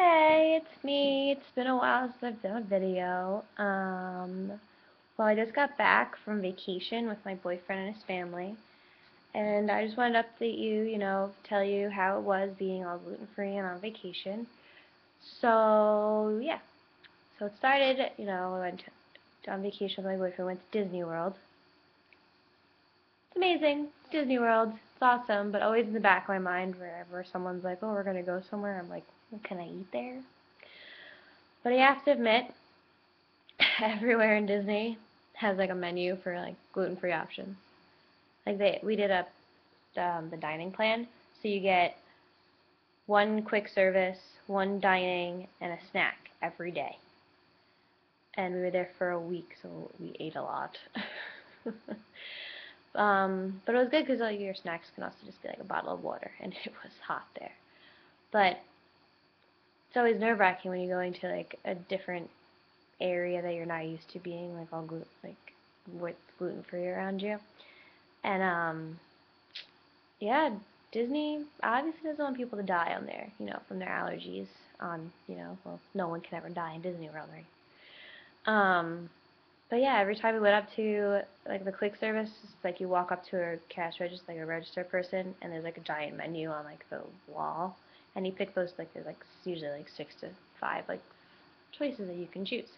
Hey, it's me. It's been a while since I've done a video. Well, I just got back from vacation with my boyfriend and his family, and I just wanted to update you, tell you how it was being all gluten-free and on vacation. So, yeah. So it started, I went on vacation with my boyfriend, went to Disney World. It's amazing. Disney World. It's awesome, but always in the back of my mind, wherever someone's like, oh, we're going to go somewhere, I'm like, what can I eat there? But I have to admit, everywhere in Disney has like a menu for like gluten-free options. Like we did the dining plan, so you get one quick service, one dining, and a snack every day. And we were there for a week, so we ate a lot. But it was good because all your snacks can also just be like a bottle of water, and it was hot there. But it's always nerve-wracking when you go into like a different area that you're not used to being like all with gluten-free around you. And yeah, Disney obviously doesn't want people to die on there, from their allergies well, no one can ever die in Disney World, right? But yeah, every time we went up to like the quick service, it's like you walk up to a cash register, like a register person, and there's like a giant menu on like the wall, and you pick those like there's like usually like 6 to 5 like choices that you can choose.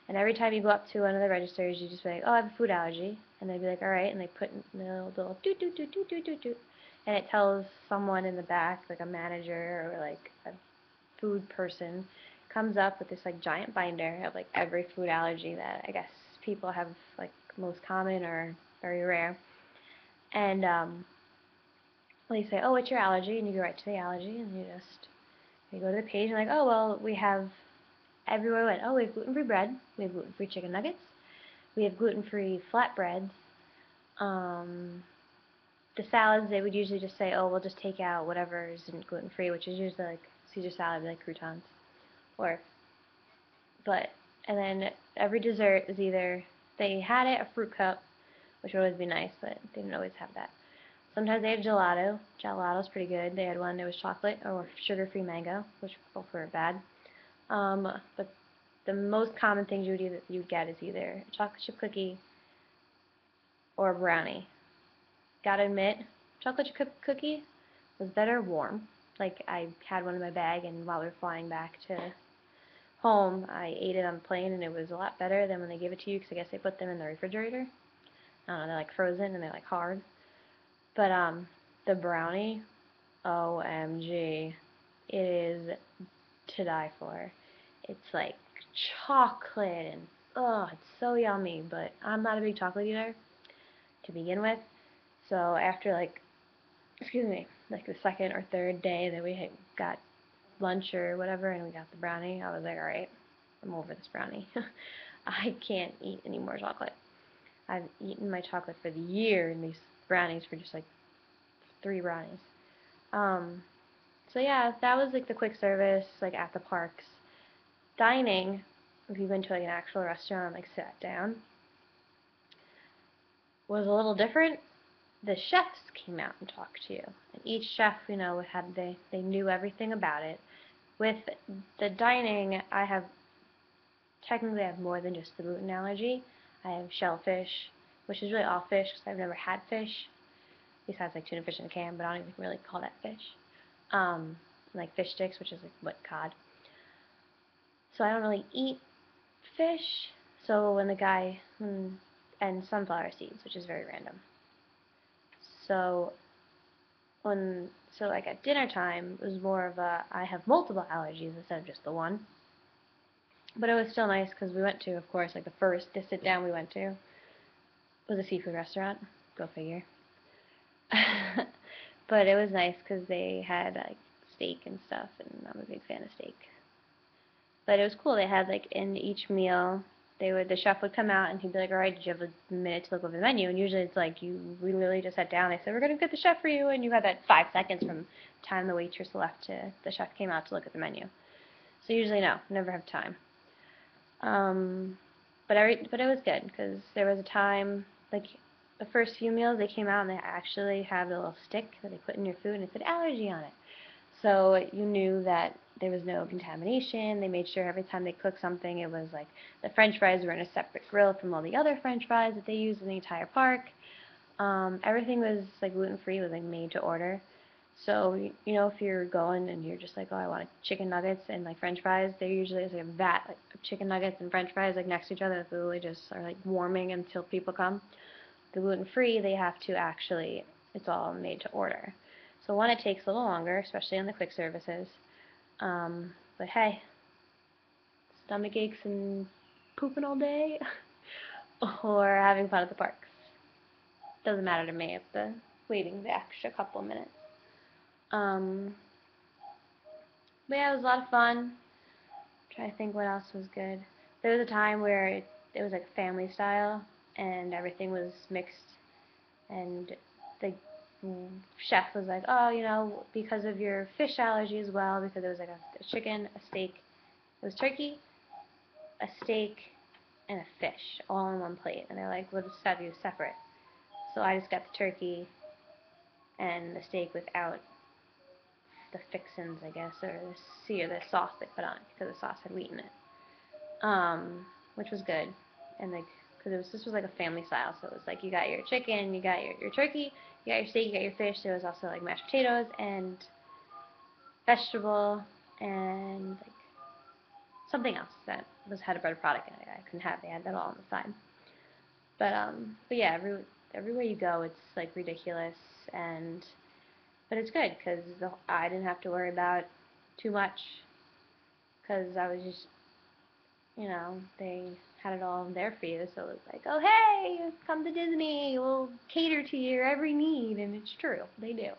And every time you go up to one of the registers, you just be like, oh, I have a food allergy. And they'd be like, all right. And they put in the little doot, doot, doot, doot, doot, doot, doot. And it tells someone in the back, like a manager or like a food person, comes up with this like giant binder of like every food allergy that I guess people have like most common or very rare. And well, you say, oh, what's your allergy? And you go right to the allergy and you go to the page and like, oh, well, we have everywhere we went, oh, we have gluten-free bread, we have gluten-free chicken nuggets, we have gluten-free flatbreads. The salads, they would usually just say, oh, we'll just take out whatever isn't gluten-free, which is usually like Caesar salad, like croutons. Or, but, and then every dessert is either, they had it, a fruit cup, which would always be nice, but they didn't always have that. Sometimes they had gelato. Gelato's pretty good. They had one that was chocolate or sugar-free mango, which both were bad. But the most common things you'd get is either a chocolate chip cookie or a brownie. Gotta admit, chocolate chip cookie was better warm. Like I had one in my bag, and while we were flying back to home, I ate it on the plane, and it was a lot better than when they give it to you, because I guess they put them in the refrigerator. I don't know, they're like frozen and they're like hard. But the brownie, OMG, it is to die for. It's like chocolate and oh, it's so yummy. But I'm not a big chocolate eater to begin with. So after like, excuse me, like the second or third day that we had got lunch or whatever and we got the brownie, I was like, all right, I'm over this brownie. I can't eat any more chocolate. I've eaten my chocolate for the year and these brownies for just like 3 brownies. Um, so yeah, that was like the quick service, like at the parks. Dining, if you went to like an actual restaurant, like sat down, was a little different. The chefs came out and talked to you, and each chef, had they knew everything about it. With the dining, technically I have more than just the gluten allergy. I have shellfish, which is really all fish because I've never had fish, besides like tuna fish in a can, but I don't even really call that fish. Like fish sticks, which is like what, cod. So I don't really eat fish. So and sunflower seeds, which is very random. So like at dinner time, it was more of I have multiple allergies instead of just the one. But it was still nice because we went to, of course, like the first sit down we went to was a seafood restaurant. Go figure. But it was nice because they had like steak and stuff, and I'm a big fan of steak. But it was cool. They had like in each meal, the chef would come out and he'd be like, all right, did you have a minute to look over the menu? And usually it's like we literally just sat down. They said, we're gonna get the chef for you, and you had that 5 seconds from the time the waitress left to the chef came out to look at the menu. So usually no, never have time. But it was good because there was a time like the first few meals they came out and they actually have a little stick that they put in your food and it said allergy on it. So you knew that there was no contamination. They made sure every time they cooked something, it was like the French fries were in a separate grill from all the other French fries that they used in the entire park. Everything was like gluten-free, was like made to order. So you know, if you're going and you're just like, oh, I want chicken nuggets and like French fries, there usually is like a vat like, of chicken nuggets and French fries like next to each other that literally just are like warming until people come. The gluten-free, they have to actually, it's all made to order. So one, it takes a little longer, especially on the quick services. But hey, stomach aches and pooping all day, or having fun at the parks. Doesn't matter to me if the waiting the extra couple minutes. Um, but yeah, it was a lot of fun. I'm trying to think what else was good. There was a time where it was like family style, and everything was mixed, and the chef was like, oh, you know, because of your fish allergy as well, because it was like a chicken, a steak, it was turkey, a steak, and a fish all on one plate. And they're like, we'll just have you separate. So I just got the turkey and the steak without the fixins, I guess, or the sauce they put on it, because the sauce had wheat in it, which was good. And like, because this was like a family style, so it was like you got your chicken, you got your turkey, you got your steak, you got your fish. There was also like mashed potatoes and vegetable and like something else that had a better product in it. I couldn't have. They had that all on the side. But yeah, everywhere you go, it's like ridiculous, and but it's good because I didn't have to worry about too much because I was just, you know, they had it all there for you. So it was like, oh hey, come to Disney, we'll cater to your every need, and it's true, they do.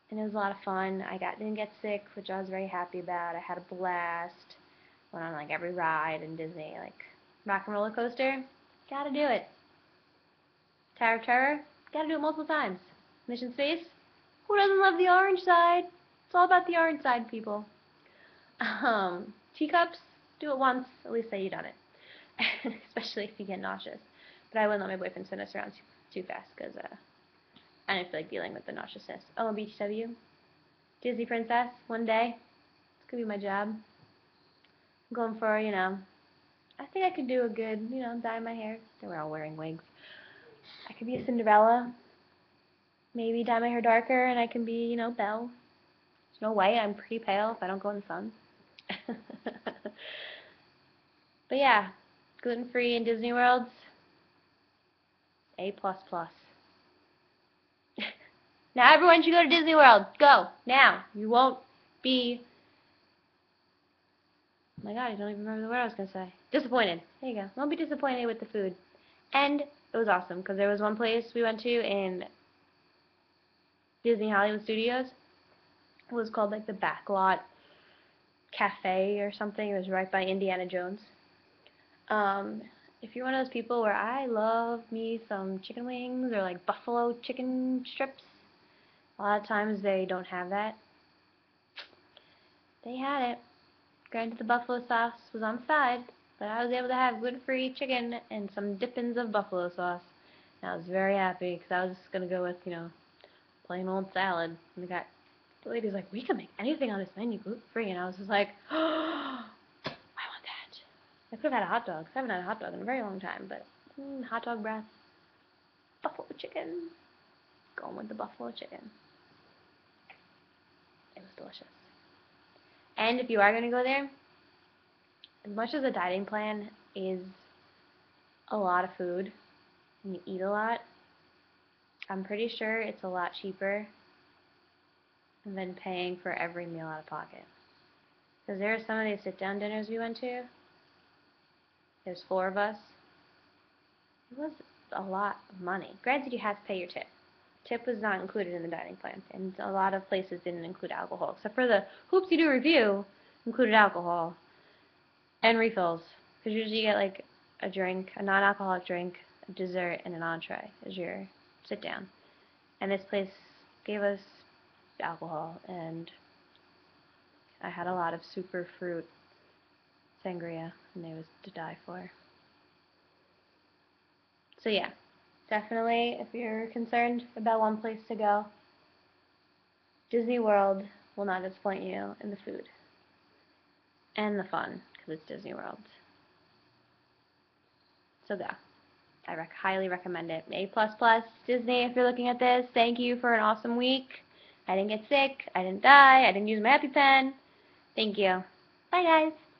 And it was a lot of fun. Didn't get sick, which I was very happy about. I had a blast. Went on like every ride in Disney, like Rock and Roller Coaster. Gotta do it. Tower of Terror. Gotta do it multiple times. Mission Space. Who doesn't love the orange side? It's all about the orange side, people. Teacups. Do it once. At least say you've done it. Especially if you get nauseous. But I wouldn't let my boyfriend send us around too fast because I didn't feel like dealing with the nauseousness. Oh, BTW. Disney Princess. One day. It's gonna be my job. I'm going for, you know, I think I could do a good, you know, dye my hair. They were all wearing wigs. I could be a Cinderella. Maybe dye my hair darker and I can be, you know, Belle. Snow White. I'm pretty pale if I don't go in the sun. But yeah, gluten-free in Disney World, A++. Now everyone should go to Disney World. Go now. You won't be. Oh my God, I don't even remember the word I was gonna say. Disappointed. There you go. Won't be disappointed with the food. And it was awesome because there was one place we went to in Disney Hollywood Studios. It was called like the Backlot Cafe or something. It was right by Indiana Jones. Um, if you're one of those people where I love me some chicken wings or like buffalo chicken strips, a lot of times they don't have that. They had it. Granted, the buffalo sauce was on the side, but I was able to have gluten-free chicken and some dippings of buffalo sauce. And I was very happy because I was just going to go with, you know, plain old salad. And the lady's like, we can make anything on this menu gluten-free. And I was just like, oh, I want that. I could have had a hot dog. I haven't had a hot dog in a very long time, but hot dog breath, buffalo chicken, going with the buffalo chicken. It was delicious. And if you are going to go there, as much as a dieting plan is a lot of food and you eat a lot, I'm pretty sure it's a lot cheaper than paying for every meal out of pocket. Because there are some of these sit-down dinners we went to. There's 4 of us. It was a lot of money. Granted, you had to pay your tip. Tip was not included in the dining plan, and a lot of places didn't include alcohol, except for the Hoops You Do review included alcohol and refills. Because usually you get like a drink, a non-alcoholic drink, a dessert, and an entree as your sit-down. And this place gave us alcohol, and I had a lot of super fruit sangria, and it was to die for. So yeah, definitely if you're concerned about one place to go, Disney World will not disappoint you in the food and the fun, because it's Disney World. So go. I highly recommend it. A++, Disney, if you're looking at this, thank you for an awesome week. I didn't get sick. I didn't die. I didn't use my EpiPen. Thank you. Bye, guys.